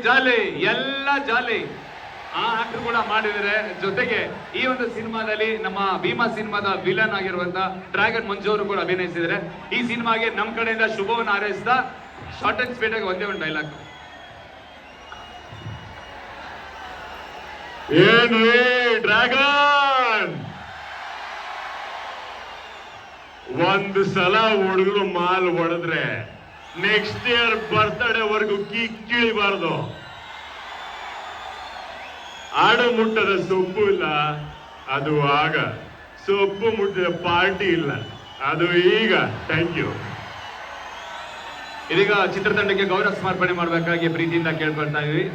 ಜಾಲಿ ಎಲ್ಲ ಜಾಲಿ ಆ ಆಕ್ಟರ್ ಕೂಡ ಮಾಡಿದರೆ. ಜೊತೆಗೆ ಈ ಒಂದು ಸಿನಿಮಾದಲ್ಲಿ ನಮ್ಮ ಭೀಮಾ ಸಿನಿಮಾದ ವಿಲನ್ ಆಗಿರುವಂತ ಡ್ರ್ಯಾಗನ್ ಮಂಜು ಅವರು ಕೂಡ ಅಭಿನಯಿಸಿದರೆ. ಈ ಸಿನಿಮಾಗೆ ನಮ್ಮ ಕಡೆಯಿಂದ ಶುಭವನ್ನು ಹಾರೈಸಿದ ಶಾರ್ಟ್ ಅಂಡ್ ಸ್ಪೀಡ್ ಆಗಿ ಒಂದೇ ಒಂದು ಡೈಲಾಗ್. ಏನ್ರಿ ಡ್ರ್ಯಾಗನ್, ಒಂದು ಸಲ ಹುಡುಗರು ಮಾಲ್ ಹೊಡೆದ್ರೆ ನೆಕ್ಸ್ಟ್ ಇಯರ್ ಬರ್ತ್ಡೇ ವರ್ಗು ಕಿಳಿಬಾರ್ದು. ಆಡು ಮುಟ್ಟದ ಸೊಪ್ಪು ಇಲ್ಲ, ಅದು ಆಗ. ಸೊಪ್ಪು ಮುಟ್ಟಿದ ಪಾರ್ಟಿ ಇಲ್ಲ, ಅದು ಈಗ. Thank you. ಇದೀಗ ಚಿತ್ರತಂಡಕ್ಕೆ ಗೌರವ ಸಮರ್ಪಣೆ ಮಾಡಬೇಕಾಗಿ ಪ್ರೀತಿಯಿಂದ ಕೇಳ್ಕೊಳ್ತಾ ಇದೀವಿ.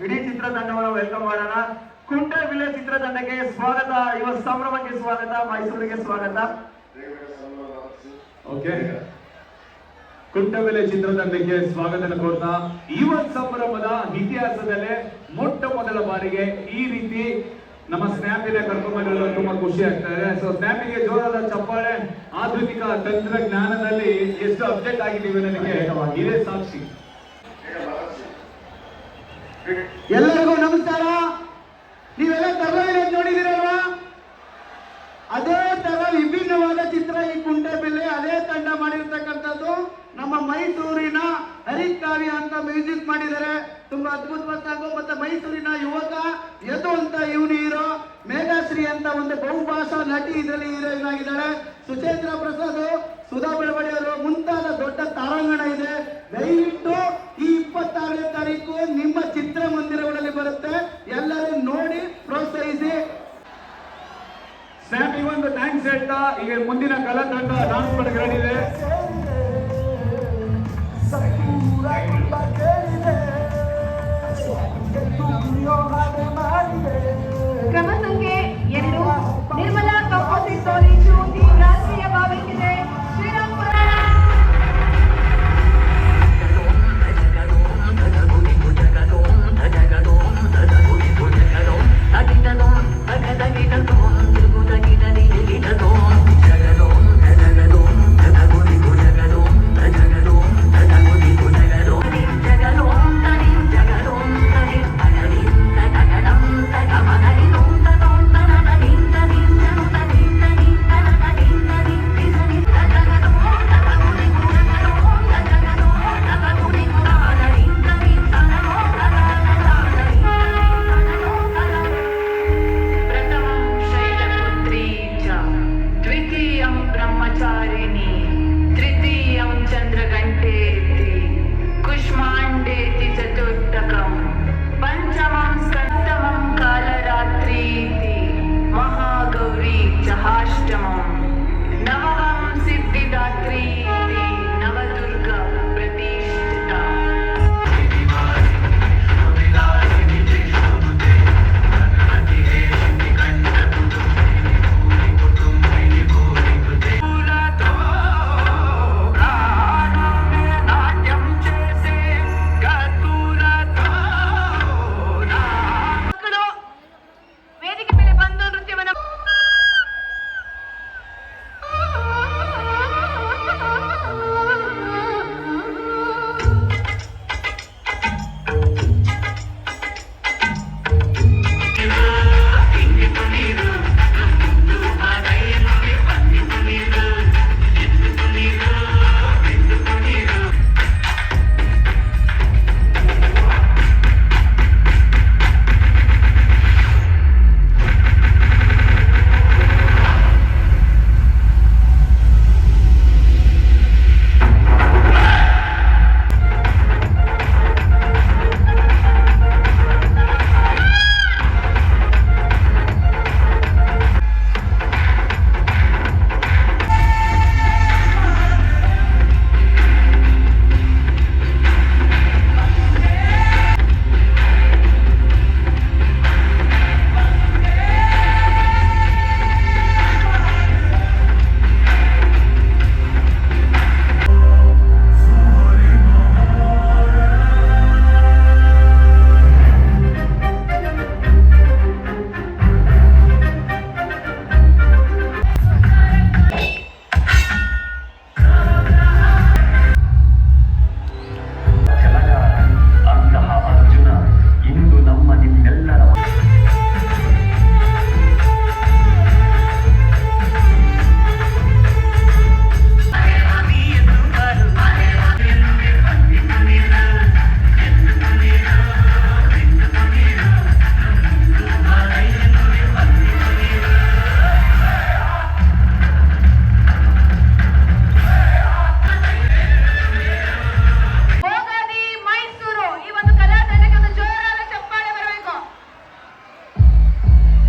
ಇಡೀ ಚಿತ್ರತಂಡವನ್ನು ವೆಲ್ಕಮ್ ಮಾಡೋಣ. ಕುಂಟೆ ಬಿಲ್ಲೆ ಚಿತ್ರತಂಡಕ್ಕೆ ಸ್ವಾಗತ, ಯುವ ಸಂಭ್ರಮಕ್ಕೆ ಸ್ವಾಗತ, ಮೈಸೂರಿಗೆ ಸ್ವಾಗತ. ಓಕೆ, ಕುಂಟೆ ಬಿಲ್ಲೆ ಚಿತ್ರತಂಡಕ್ಕೆ ಸ್ವಾಗತ ಕೋರ್ತಾ ಯುವ ಸಂಭ್ರಮದ ಇತಿಹಾಸದಲ್ಲೇ ಮೊಟ್ಟ ಮೊದಲ ಬಾರಿಗೆ ಈ ರೀತಿ ನಮ್ಮ ಸ್ನ್ಯಾಪಿನ ಕರ್ಕೊಂಡ್ಬಂದಿರೋದು ತುಂಬಾ ಖುಷಿ ಆಗ್ತಾ ಇದೆ. ಸೊ ಸ್ನ್ಯಾಪಿಗೆ ಜೋರಾದ ಚಪ್ಪಾಳೆ. ಆಧುನಿಕ ತಂತ್ರಜ್ಞಾನದಲ್ಲಿ ಎಷ್ಟು ಅಪ್ಡೇಟ್ ಆಗಿದ್ದೀವಿ ನನಗೆ ಇದೇ ಸಾಕ್ಷಿ. ಎಲ್ಲರಿಗೂ ನಮಸ್ಕಾರ. ನೀವೆಲ್ಲ ಧಾರಾವಾಹಿ ನೋಡಿದಿರಲ್ವಾ? ಅದೇ ತರ ವಿಭಿನ್ನವಾದ ಚಿತ್ರ ಈ ಕುಂಟೆ ಬಿಲ್ಲೆ. ಅದೇ ತಂಡ ಮಾಡಿರ್ತಕ್ಕಂಥದ್ದು ನಮ್ಮ ಮೈಸೂರಿನ ಹರಿಕಾವ್ಯ ಅಂತ ಮ್ಯೂಸಿಕ್ ಮಾಡಿದ್ದಾರೆ. ತುಂಬಾ ಅದ್ಭುತವಾದ ಸಾಂಗು. ಮತ್ತೆ ಮೈಸೂರಿನ ಯುವಕ ಯದು ಅಂತ ಇವನು ಹೀರೋ, ಮೇಘಾಶ್ರೀ ಅಂತ ಒಂದು ಬಹುಭಾಷಾ ನಟಿ ಇದರಲ್ಲಿ ಹೀರೋಯಿನ್ ಆಗಿದ್ದಾಳೆ. ಸುಚೇಂದ್ರ ಪ್ರಸಾದ್, ಸುಧಾ ಬೆಳವಡಿ ಅವರು ಮುಂತಾದ ದೊಡ್ಡ ತಾರಾಂಗಣ ಇದೆ. ದಯವಿಟ್ಟು ಈ 26ನೇ ತಾರೀಕು ನಿಮ್ಮ ಚಿತ್ರಮಂದಿರಗಳಲ್ಲಿ ಬರುತ್ತೆ. ಎಲ್ಲರೂ ನೋಡಿ ಪ್ರೋತ್ಸಾಹಿಸಿ. ಸ್ನ್ಯಾಪ್ ಒಂದು ಥ್ಯಾಂಕ್ಸ್ ಹೇಳ್ತಾ ಈಗ ಮುಂದಿನ ಕಲಾ ತಂಡ ಡಾನ್ಸ್ ಮಾಡಕ್ಕೆ ರೆಡಿ ಇದೆ. ಕ್ರಮ ಸಂಖ್ಯೆ 2 ನಿರ್ಮಲಾ ಕಂಪೋಸಿಟೋರಿ ಜ್ಯೋತಿ ರಾಷ್ಟ್ರೀಯ ಭಾವೈಕ್ಯತೆ ಶ್ರೀರಾಮ್ಪುರ.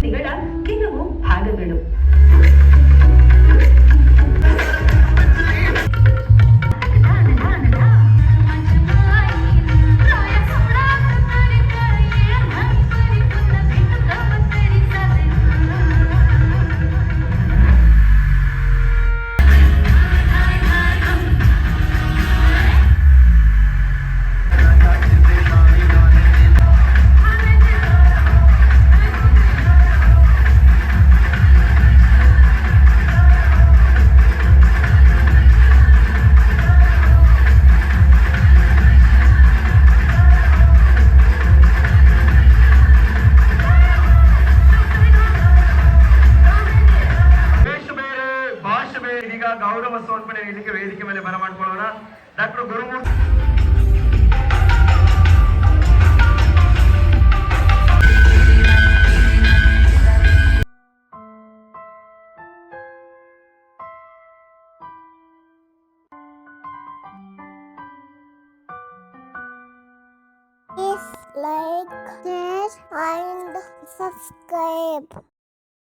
ಕೃತಿಗಳ ಕೆಲವು ಭಾಗಗಳು. ಇದೀಗ ಗೌರವ ಸಮರ್ಪಣೆ ನೀಡಲಿಕ್ಕೆ ವೇದಿಕೆ ಮೇಲೆ ಬರಮಾಡ್ಕೊಳ್ಳೋಣ. Doctor Gurumurthy Please like, share and subscribe.